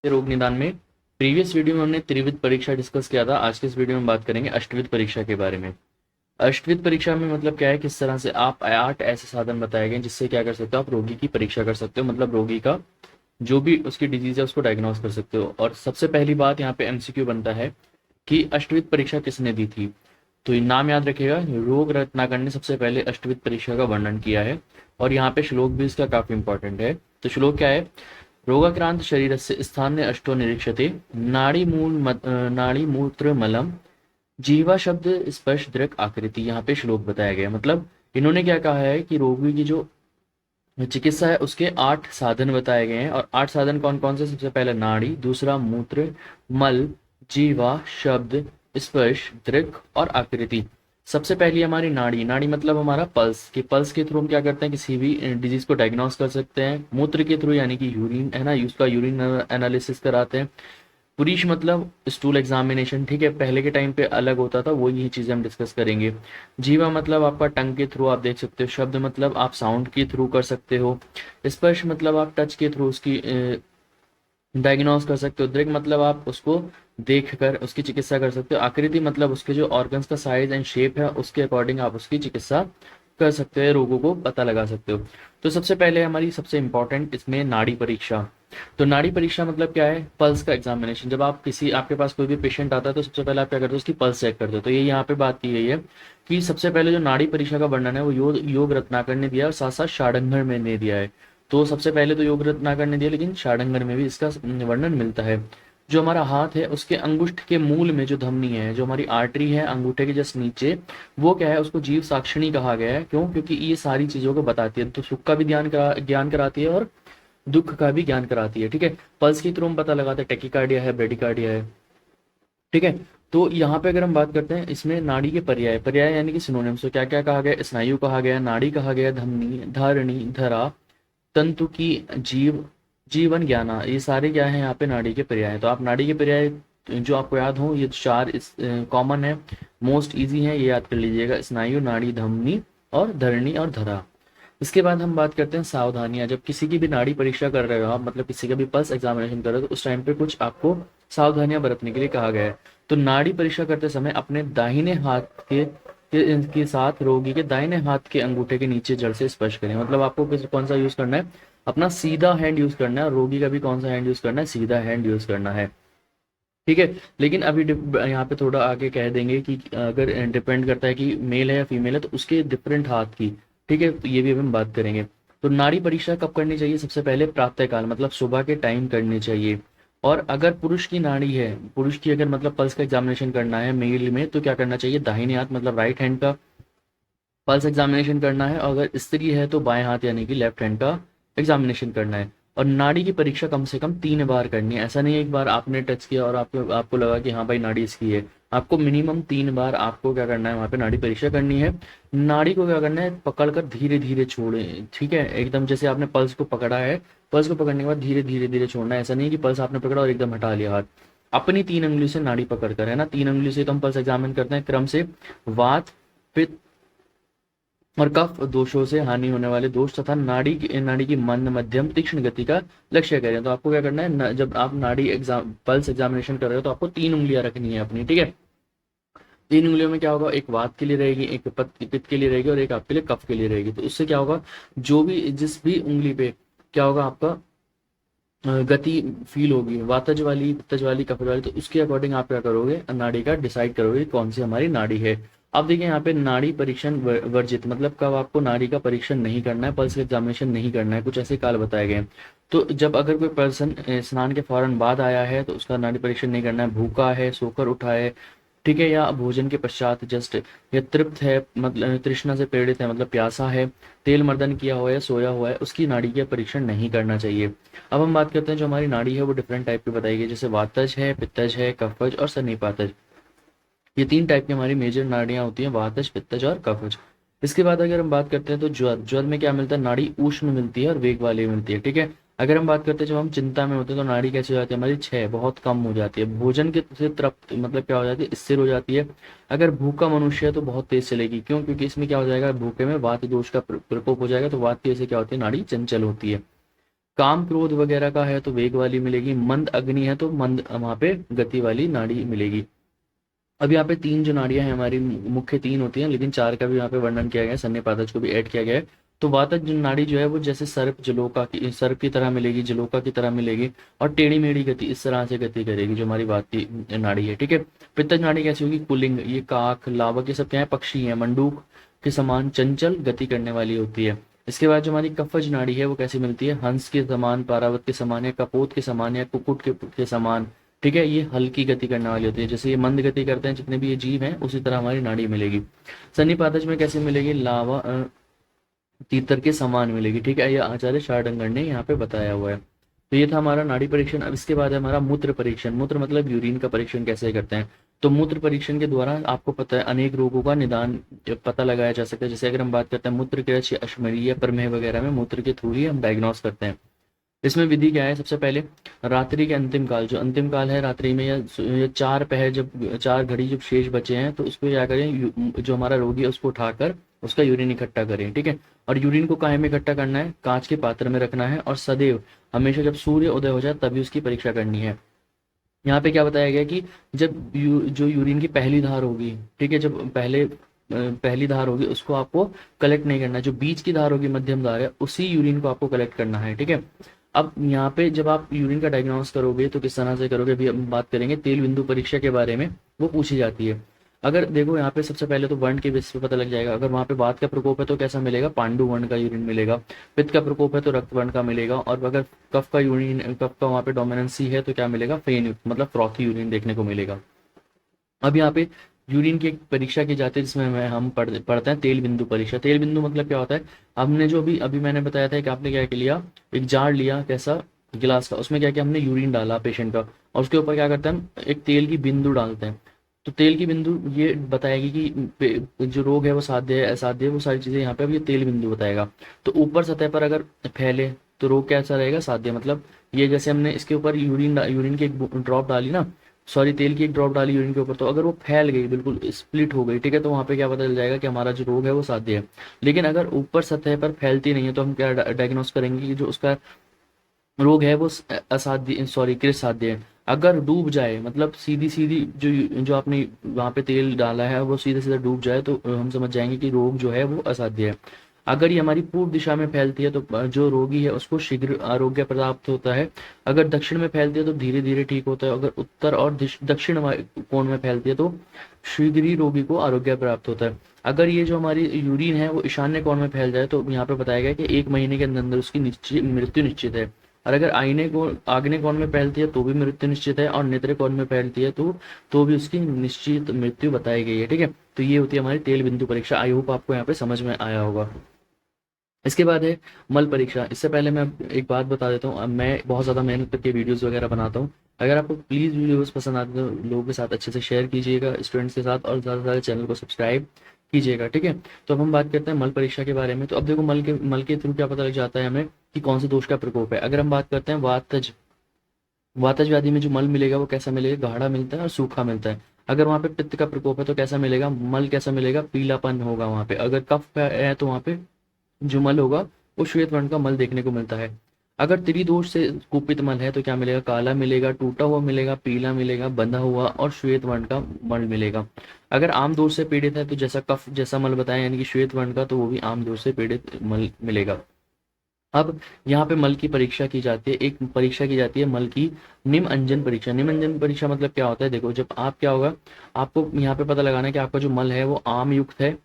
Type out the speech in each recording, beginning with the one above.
रोग निदान में प्रीवियस वीडियो में हमने त्रिविध परीक्षा डिस्कस किया था। आज के इस वीडियो में बात करेंगे अष्टविध परीक्षा के बारे में। अष्टविध परीक्षा में मतलब क्या है, किस तरह से आप 8 ऐसे साधन बताए गए जिससे क्या कर सकते हो, आप रोगी की परीक्षा कर सकते हो, मतलब रोगी का जो भी उसकी डिजीज है उसको डायग्नोस कर सकते हो। और सबसे पहली बात यहाँ पे एमसीक्यू बनता है कि अष्टविध परीक्षा किसने दी थी। तो ये नाम याद रखिएगा, रोग रत्नाकर ने सबसे पहले अष्टविध परीक्षा का वर्णन किया है। और यहाँ पे श्लोक भी इसका काफी इंपॉर्टेंट है। तो श्लोक क्या है, रोगाक्रांत शरीरस्य स्थाने अष्टो निरीक्षते नाड़ी मूत्र मलम जीवा शब्द स्पर्श दृक आकृति। यहाँ पे श्लोक बताया गया, मतलब इन्होंने क्या कहा है कि रोगी की जो चिकित्सा है उसके 8 साधन बताए गए हैं। और 8 साधन कौन कौन से, सबसे पहले नाड़ी, दूसरा मूत्र, मल, जीवा, शब्द, स्पर्श, दृक और आकृति। सबसे पहली हमारी नाड़ी। नाड़ी मतलब हमारा पल्स, कि पल्स के थ्रू हम क्या करते हैं, किसी भी डिजीज को डायग्नोस कर सकते हैं। मूत्र के थ्रू यानी कि यूरिन है ना, उसका यूरिन एनालिसिस कराते हैं। पुरीश मतलब स्टूल एग्जामिनेशन, ठीक है, पहले के टाइम पे अलग होता था, वो यही चीजें हम डिस्कस करेंगे। जीवा मतलब आपका टंग के थ्रू आप देख सकते हो। शब्द मतलब आप साउंड के थ्रू कर सकते हो। स्पर्श मतलब आप टच के थ्रू उसकी डायग्नोस कर सकते हो। दृक मतलब आप उसको देख कर उसकी चिकित्सा कर सकते हो। आकृति मतलब उसके जो ऑर्गन्स का साइज एंड शेप है उसके अकॉर्डिंग आप उसकी चिकित्सा कर सकते हो, रोगों को पता लगा सकते हो। तो सबसे पहले हमारी सबसे इंपॉर्टेंट इसमें नाड़ी परीक्षा। तो नाड़ी परीक्षा मतलब क्या है, पल्स का एग्जामिनेशन। जब आप किसी आपके पास कोई भी पेशेंट आता है तो सबसे पहले आप क्या करते हो, उसकी पल्स चेक करते हो। तो ये यहाँ पे बात की गई है कि सबसे पहले जो नाड़ी परीक्षा का वर्णन है वो योग रत्नाकर ने दिया और साथ साथ शाडंगर में ने दिया है। तो सबसे पहले तो योग रत्नाकर ने दिया, लेकिन शाडंगर में भी इसका वर्णन मिलता है। जो हमारा हाथ है उसके अंगुष्ठ के मूल में जो धमनी है, जो हमारी आर्टरी है अंगूठे के जस्ट नीचे, वो क्या है, उसको जीव साक्षिणी कहा गया है। क्यों? क्योंकि ये सारी चीजों को बताती है, तो सुख का भी ज्ञान कराती है और दुख का भी ज्ञान कराती है। ठीक है, पल्स के थ्रू हम पता लगाते हैं टेकिकार्डिया है, ब्रेडिकार्डिया है। ठीक है, तो यहाँ पे अगर हम बात करते हैं इसमें नाड़ी के पर्याय, पर्याय यानी कि सिनोनिम्स, तो क्या क्या कहा गया, स्नायु कहा गया, नाड़ी कहा गया, धमनी, धारणी, धरा, तंतु की, जीव, जीवन, ज्ञाना, ये सारे क्या है यहाँ पे नाड़ी के पर्याय हैं। तो आप नाड़ी के पर्याय जो आपको याद हो, ये 4 कॉमन है, मोस्ट इजी है, ये याद कर लीजिएगा, स्नायु, नाड़ी, धमनी और धरणी और धरा। इसके बाद हम बात करते हैं सावधानियां। जब किसी की भी नाड़ी परीक्षा कर रहे हो आप, मतलब किसी का भी पल्स एग्जामिनेशन कर रहे हो, तो उस टाइम पे कुछ आपको सावधानियां बरतने के लिए कहा गया है। तो नाड़ी परीक्षा करते समय अपने दाहिने हाथ के साथ रोगी के दाहिने हाथ के अंगूठे के नीचे जड़ से स्पर्श करें। मतलब आपको कौन सा यूज करना है, अपना सीधा हैंड यूज करना है, और रोगी का भी कौन सा हैंड यूज करना है, सीधा हैंड यूज करना है। ठीक है, लेकिन अभी यहाँ पे थोड़ा आगे कह देंगे कि अगर डिपेंड करता है कि मेल है या फीमेल है तो उसके डिफरेंट हाथ की। ठीक है, तो ये भी हम बात करेंगे। तो नाड़ी परीक्षा कब करनी चाहिए, सबसे पहले प्रातः काल, मतलब सुबह के टाइम करनी चाहिए। और अगर पुरुष की नाड़ी है, पुरुष की अगर मतलब पल्स का एग्जामिनेशन करना है मेल में, तो क्या करना चाहिए, दाहिने हाथ मतलब राइट हैंड का पल्स एग्जामिनेशन करना है। और अगर स्त्री है तो बाएं हाथ यानी कि लेफ्ट हैंड का एग्जामिनेशन करना है। और नाड़ी की परीक्षा कम से कम 3 बार करनी है। ऐसा नहीं है एक बार आपने टच किया और आपको आपको लगा कि हाँ भाई नाड़ी इसकी है। आपको मिनिमम 3 बार आपको क्या करना है, वहां पे नाड़ी परीक्षा करनी है। नाड़ी को क्या करना है, पकड़कर धीरे धीरे छोड़े। ठीक है, एकदम जैसे आपने पल्स को पकड़ा है, पल्स को पकड़ने के बाद धीरे धीरे धीरे छोड़ना है। ऐसा नहीं है कि पल्स आपने पकड़ा और एकदम हटा लिया हाथ। अपनी 3 उंगली से नाड़ी पकड़ कर, है ना, 3 उंगली से तो हम पल्स एग्जामिन करते हैं क्रम से। वात, पित्त और कफ दोषों से हानि होने वाले दोष तथा नाड़ी की मंद मध्यम तीक्ष्ण गति का लक्ष्य करें। तो आपको क्या करना है, जब आप नाड़ी एग्जाम पल्स एग्जामिनेशन कर रहे हो तो आपको 3 उंगलियां रखनी है अपनी। ठीक है, 3 उंगलियों में क्या होगा, एक वात के लिए रहेगी, एक पित्त के लिए रहेगी और एक आपके लिए कफ के लिए रहेगी। तो उससे क्या होगा, जो भी जिस भी उंगली पे क्या होगा आपका गति फील होगी, वातज वाली, पित्तज वाली, कफज वाली, तो उसके अकॉर्डिंग आप क्या करोगे, नाड़ी का डिसाइड करोगे कौन सी हमारी नाड़ी है। अब देखिए यहाँ पे नाड़ी परीक्षण वर्जित, मतलब कब आपको नाड़ी का परीक्षण नहीं करना है, पल्स एग्जामिनेशन नहीं करना है, कुछ ऐसे काल बताए गए हैं। तो जब अगर कोई पर्सन स्नान के फौरन बाद आया है तो उसका नाड़ी परीक्षण नहीं करना है। भूखा है, सोकर उठा है, ठीक है, या भोजन के पश्चात जस्ट, या तृप्त है मतलब तृष्णा से पीड़ित है, मतलब प्यासा है, तेल मर्दन किया हुआ है, सोया हुआ है, उसकी नाड़ी का परीक्षण नहीं करना चाहिए। अब हम बात करते हैं जो हमारी नाड़ी है वो डिफरेंट टाइप की बताई गई, जैसे वातज है, पित्तज है, कफज और सन्निपातज। ये 3 टाइप की हमारी मेजर नाड़ियां होती हैं, वातज, पित्तज और कफज। इसके बाद अगर हम बात करते हैं तो ज्वर, ज्वर में क्या मिलता है, नाड़ी ऊष्म मिलती है और वेग वाली मिलती है। ठीक है, अगर हम बात करते हैं जब हम चिंता में होते हैं तो नाड़ी कैसी हो जाती है हमारी, 6 बहुत कम हो जाती है। भोजन के से तृप्त मतलब क्या हो जाती है, स्थिर हो जाती है। अगर भूखा मनुष्य है तो बहुत तेज चलेगी, क्यों? क्योंकि इसमें क्या हो जाएगा, भूखे में वात दोष का प्रकोप हो जाएगा, तो वात की वजह से क्या होती है, नाड़ी चंचल होती है। काम क्रोध वगैरह का है तो वेग वाली मिलेगी, मंद अग्नि है तो मंद वहां पे गति वाली नाड़ी मिलेगी। अब यहाँ पे तीन जो नाड़ियां हैं हमारी, मुख्य तीन होती हैं लेकिन चार का भी यहाँ पे वर्णन किया गया है, सन्निपातज को भी ऐड किया गया है। तो वातज जो नाड़ी जो है वो जैसे सर्प की तरह मिलेगी, जलोका की तरह मिलेगी, और टेढ़ी मेढ़ी गति इस तरह से गति करेगी जो हमारी वात की नाड़ी है। ठीक है। पित्तज नाड़ी कैसी होगी, पुल्लिंग, ये काक लावक ये सब क्या है, पक्षी है, मंडूक के समान चंचल गति करने वाली होती है। इसके बाद जो हमारी कफज नाड़ी है वो कैसी मिलती है, हंस के समान, पारावत के समान, या कपोत के समान, या कुकुट के समान। ठीक है। ये हल्की गति करने वाली होती है, जैसे ये मंद गति करते हैं जितने भी ये जीव हैं उसी तरह हमारी नाड़ी मिलेगी। सन्निपातज में कैसे मिलेगी, लावा तीतर के समान मिलेगी। ठीक है। ये आचार्य शार्डंगर ने यहाँ पे बताया हुआ है। तो ये था हमारा नाड़ी परीक्षण। अब इसके बाद है हमारा मूत्र परीक्षण। मूत्र मतलब यूरिन का परीक्षण कैसे करते हैं। तो मूत्र परीक्षण के द्वारा आपको पता है अनेक रोगों का निदान पता लगाया जा सकता है। जैसे अगर हम बात करते हैं मूत्र कृच्छ या अश्मरी या प्रमेह वगैरह में, मूत्र के थ्रू ही हम डायग्नोस करते हैं। इसमें विधि क्या है, सबसे पहले रात्रि के अंतिम काल, जो अंतिम काल है रात्रि में, या चार पहर, जब चार घड़ी जब शेष बचे हैं तो उसको क्या करें, जो हमारा रोगी है उसको उठाकर उसका यूरिन इकट्ठा करें। ठीक है। और यूरिन को काहे में इकट्ठा करना है, कांच के पात्र में रखना है, और सदैव हमेशा जब सूर्य उदय हो जाए तभी उसकी परीक्षा करनी है। यहाँ पे क्या बताया गया कि जब जो यूरिन की पहली धार होगी, ठीक है, जब पहली धार होगी उसको आपको कलेक्ट नहीं करना है, जो बीच की धार होगी मध्यम धार है उसी यूरिन को आपको कलेक्ट करना है। ठीक है। अब यहाँ पे जब आप यूरिन का डायग्नोस करोगे तो किस तरह से करोगे, अभी हम बात करेंगे तेल बिंदु परीक्षा के बारे में, वो पूछी जाती है। अगर देखो यहाँ पे सबसे पहले तो वर्ण के बेस पे पता लग जाएगा। अगर वहाँ पे वात का प्रकोप है तो कैसा मिलेगा, पांडु वर्ण का यूरिन मिलेगा। पित्त का प्रकोप है तो रक्त वर्ण का मिलेगा। और अगर कफ का वहाँ पे डोमिनेंसी है तो क्या मिलेगा, फेन युक्त मतलब फ्रॉथी यूरिन देखने को मिलेगा। अब यहाँ पे यूरिन की एक परीक्षा की जाती है जिसमें हम पढ़ते हैं तेल बिंदु परीक्षा। तेल बिंदु मतलब क्या होता है, हमने जो भी अभी मैंने बताया था कि आपने क्या लिया, एक जार लिया कैसा, गिलास का, उसमें क्या किया हमने, यूरिन डाला पेशेंट का, और उसके ऊपर क्या करते हैं हम, एक तेल की बिंदु डालते हैं। तो तेल की बिंदु ये बताएगी कि जो रोग है वो साध्य है असाध्य है, वो सारी चीजें यहाँ पे अब ये तेल बिंदु बताएगा। तो ऊपर सतह पर अगर फैले तो रोग कैसा रहेगा, साध्य। मतलब ये जैसे हमने इसके ऊपर यूरिन की एक ड्रॉप डाली ना, सॉरी तेल की एक ड्रॉप डाली यूरिन के ऊपर, तो अगर वो फैल गई, बिल्कुल स्प्लिट हो गई, ठीक है, तो वहां पे क्या पता चल जाएगा कि हमारा जो रोग है वो साध्य है। लेकिन अगर ऊपर सतह पर फैलती नहीं है तो हम क्या डायग्नोस करेंगे कि जो उसका रोग है वो असाध्य, सॉरी कृत साध्य है। अगर डूब जाए, मतलब सीधी सीधी जो जो आपने वहां पे तेल डाला है वो सीधे सीधे डूब जाए, तो हम समझ जाएंगे कि रोग जो है वो असाध्य है। अगर ये हमारी पूर्व दिशा में फैलती है तो जो रोगी है उसको शीघ्र आरोग्य प्राप्त होता है। अगर दक्षिण में फैलती है तो धीरे धीरे ठीक होता है। अगर उत्तर और दक्षिण कोण में फैलती है तो शीघ्र ही रोगी को आरोग्य प्राप्त होता है। अगर ये जो हमारी यूरिन है वो ईशान्य कोण में फैल जाए तो यहाँ पे बताया गया कि 1 महीने के अंदर अंदर उसकी मृत्यु निश्चित है। और अगर आग्नेय कोण में फैलती है तो भी मृत्यु निश्चित है, और नेत्र कोण में फैलती है तो भी उसकी निश्चित मृत्यु बताई गई है। ठीक है। तो ये होती है हमारी तेल बिंदु परीक्षा। आई होप आपको यहाँ पे समझ में आया होगा। इसके बाद है मल परीक्षा। इससे पहले मैं एक बात बता देता हूँ, मैं बहुत ज़्यादा मेहनत करके वीडियोस वगैरह बनाता हूँ। अगर आपको प्लीज़ वीडियोस पसंद आते हैं तो लोगों के साथ अच्छे से शेयर कीजिएगा, स्टूडेंट्स के साथ, और ज़्यादा से ज़्यादा चैनल को सब्सक्राइब कीजिएगा। ठीक है। तो अब हम बात करते हैं मल परीक्षा के बारे में। तो अब देखो मल के थ्रू क्या पता लग जाता है हमें कि कौन से दोष का प्रकोप है। अगर हम बात करते हैं वातज व्याधि में जो मल मिलेगा वो कैसा मिलेगा, गाढ़ा मिलता है और सूखा मिलता है। अगर वहाँ पे पित्त का प्रकोप है तो कैसा मिलेगा, मल कैसा मिलेगा, पीलापन होगा वहाँ पे। अगर कफ है तो वहाँ पे जो मल होगा वो श्वेत वर्ण का मल देखने को मिलता है। अगर त्रिदोष से कुपित मल है तो क्या मिलेगा, काला मिलेगा, टूटा हुआ मिलेगा, पीला मिलेगा, बंधा हुआ और श्वेत वर्ण का मल मिलेगा। अगर आम दोष से पीड़ित है तो जैसा कफ जैसा मल बताया यानी कि श्वेत वर्ण का, तो वो भी आम दोष से पीड़ित मल मिलेगा। अब यहाँ पे मल की परीक्षा की जाती है, एक परीक्षा की जाती है मल की निम अंजन परीक्षा। निम अंजन परीक्षा मतलब क्या होता है, देखो जब आप क्या होगा, आपको यहाँ पे पता लगाना है कि आपका जो मल है वो आम युक्त है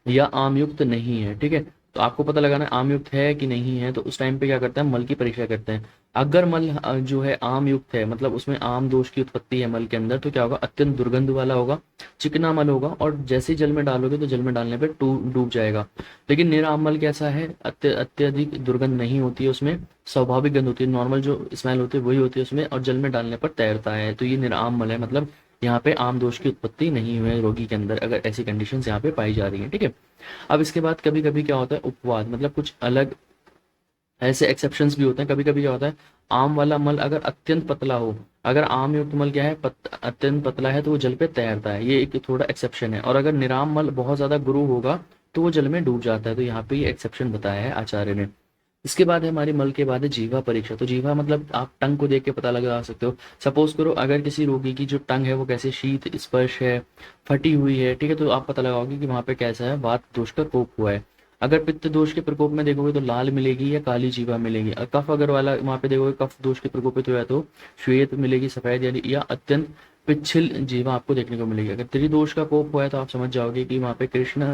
या आम युक्त नहीं है। ठीक है। तो आपको पता लगाना है आम युक्त है कि नहीं है, तो उस टाइम पे क्या करते हैं, मल की परीक्षा करते हैं। अगर मल जो है आम युक्त है, मतलब उसमें आम दोष की उत्पत्ति है मल के अंदर, तो क्या होगा, अत्यंत दुर्गंध वाला होगा, चिकना मल होगा, और जैसे ही जल में डालोगे तो जल में डालने पर डूब जाएगा। लेकिन निराम मल कैसा है, अत्यधिक दुर्गंध नहीं होती है उसमें, स्वाभाविक गंध होती है, नॉर्मल जो स्मेल होती है वही होती है उसमें, और जल में डालने पर तैरता है। तो ये निराम मल है, मतलब यहाँ पे आम दोष की उत्पत्ति नहीं हुई है रोगी के अंदर, अगर ऐसी कंडीशंस यहाँ पे पाई जा रही है। ठीक है। अब इसके बाद कभी कभी क्या होता है, उपवाद, मतलब कुछ अलग ऐसे एक्सेप्शंस भी होते हैं। कभी कभी क्या होता है, आम वाला मल अगर अत्यंत पतला हो, अगर आम युक्त मल क्या है, अत्यंत पतला है, तो वो जल पे तैरता है, ये एक थोड़ा एक्सेप्शन है। और अगर निराम मल बहुत ज्यादा गुरु होगा तो वो जल में डूब जाता है। तो यहाँ पे ये एक्सेप्शन बताया है आचार्य ने। इसके बाद है हमारी मल के बाद है जीवा परीक्षा। तो जीवा मतलब आप टंग को देख के पता लगा सकते हो। सपोज करो अगर किसी रोगी की जो टंग है वो कैसे शीत स्पर्श है, फटी हुई है, ठीक है, तो आप पता लगाओगे कि वहाँ पे कैसा है, वात दोष का कोप हुआ है। अगर पित्त दोष के प्रकोप में देखोगे तो लाल मिलेगी या काली जीवा मिलेगी। और कफ अगर वाला वहाँ पे देखोगे कफ दोष के प्रकोपित हुआ है तो श्वेत मिलेगी, सफेद यानी, या अत्यंत पिछल जीवा आपको देखने को मिलेगी। अगर त्रिदोष का कोप हुआ है तो आप समझ जाओगे कि वहाँ पे कृष्ण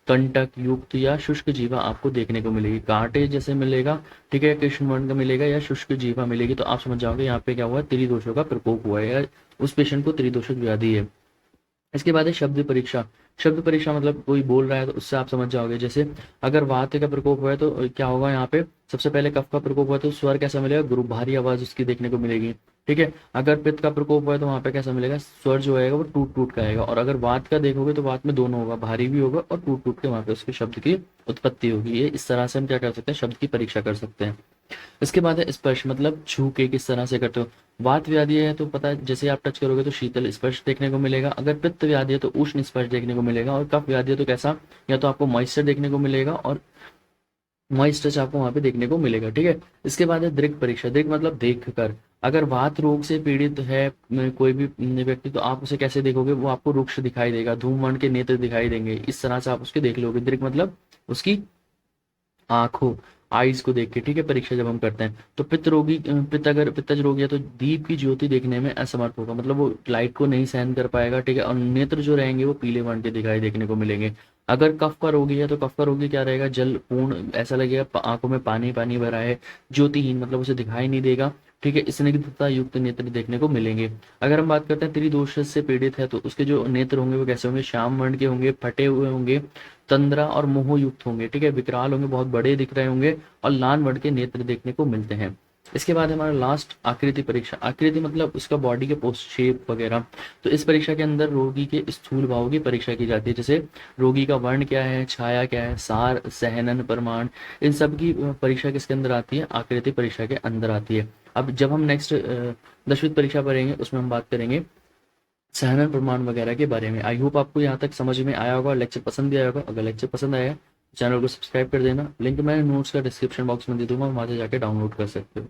कंटक युक्त या शुष्क जीवा आपको देखने को मिलेगी। कांटे जैसे मिलेगा, ठीक है, कृष्ण वर्ण का मिलेगा या शुष्क जीवा मिलेगी, तो आप समझ जाओगे यहाँ पे क्या हुआ है, त्रिदोषों का प्रकोप हुआ है या उस पेशेंट को त्रिदोषक व्याधि है। इसके बाद है शब्द परीक्षा। शब्द परीक्षा मतलब कोई बोल रहा है तो उससे आप समझ जाओगे। जैसे अगर वात का प्रकोप हुआ है तो क्या होगा, यहाँ पे सबसे पहले कफ का प्रकोप हुआ तो स्वर कैसा मिलेगा, गुरु भारी आवाज उसकी देखने को मिलेगी। ठीक है, अगर पित्त का प्रकोप हुआ है तो वहां पे कैसा मिलेगा, स्वर जो आएगा वो टूट टूट का आएगा। और अगर वात का देखोगे तो वात में दोनों होगा, भारी भी होगा और टूट टूट के वहां पे उसके शब्द की उत्पत्ति होगी। ये इस तरह से हम क्या कर सकते हैं, शब्द की परीक्षा कर सकते हैं। इसके बाद है स्पर्श, मतलब छू के किस तरह से करते हो। वात व्याधि है तो पता है जैसे आप टच करोगे तो शीतल स्पर्श देखने को मिलेगा। अगर पित्त व्याधि है तो उष्ण स्पर्श देखने को मिलेगा। और कफ व्याधि है तो कैसा, या तो आपको मॉइस्चर देखने को मिलेगा और मॉइस्ट टच आपको वहां पे देखने को मिलेगा। ठीक है, इसके बाद है दृक परीक्षा। दृक मतलब देख कर। अगर वात रोग से पीड़ित है कोई भी व्यक्ति तो आप उसे कैसे देखोगे, वो आपको रुक्ष दिखाई देगा, धूमवर्ण के नेत्र दिखाई देंगे, इस तरह से आप उसके देख लोगे। दृक मतलब उसकी आंखों, आईज को देख के, ठीक है, परीक्षा जब हम करते हैं। तो पित्त रोगी, अगर पित्तज रोगी है तो दीप की ज्योति देखने में असमर्थ होगा, मतलब वो लाइट को नहीं सहन कर पाएगा। ठीक है, और नेत्र जो रहेंगे वो पीले वर्ण के दिखाई देखने को मिलेंगे। अगर कफ का रोगी है तो कफ का रोगी क्या रहेगा, जल पूर्ण, ऐसा लगेगा आंखों में पानी पानी भरा है, ज्योतिहीन मतलब उसे दिखाई नहीं देगा। ठीक है, स्निग्धता युक्त नेत्र देखने को मिलेंगे। अगर हम बात करते हैं त्रिदोष से पीड़ित है तो उसके जो नेत्र होंगे वो कैसे होंगे, श्याम वर्ण के होंगे, फटे हुए होंगे, तंद्रा और मोह युक्त होंगे। ठीक है, विकराल होंगे, बहुत बड़े दिख रहे होंगे और लाल वर्ण के नेत्र देखने को मिलते हैं। इसके बाद हमारा लास्ट आकृति परीक्षा। आकृति मतलब उसका बॉडी के पोस्ट शेप वगैरह। तो इस परीक्षा के अंदर रोगी के स्थूल भावों की परीक्षा की जाती है। जैसे रोगी का वर्ण क्या है, छाया क्या है, सार, सहनन, प्रमाण, इन सब की परीक्षा किसके अंदर आती है, आकृति परीक्षा के अंदर आती है। अब जब हम नेक्स्ट दशवित परीक्षा पढ़ेंगे उसमें हम बात करेंगे सहनन, प्रमाण वगैरह के बारे में। आई होप आपको यहाँ तक समझ में आया होगा, लेक्चर पसंद भी आया होगा। अगर लेक्चर पसंद आया चैनल को सब्सक्राइब कर देना। लिंक मैं नोट्स का डिस्क्रिप्शन बॉक्स में दे दूंगा, वहां से जाके डाउनलोड कर सकते हो।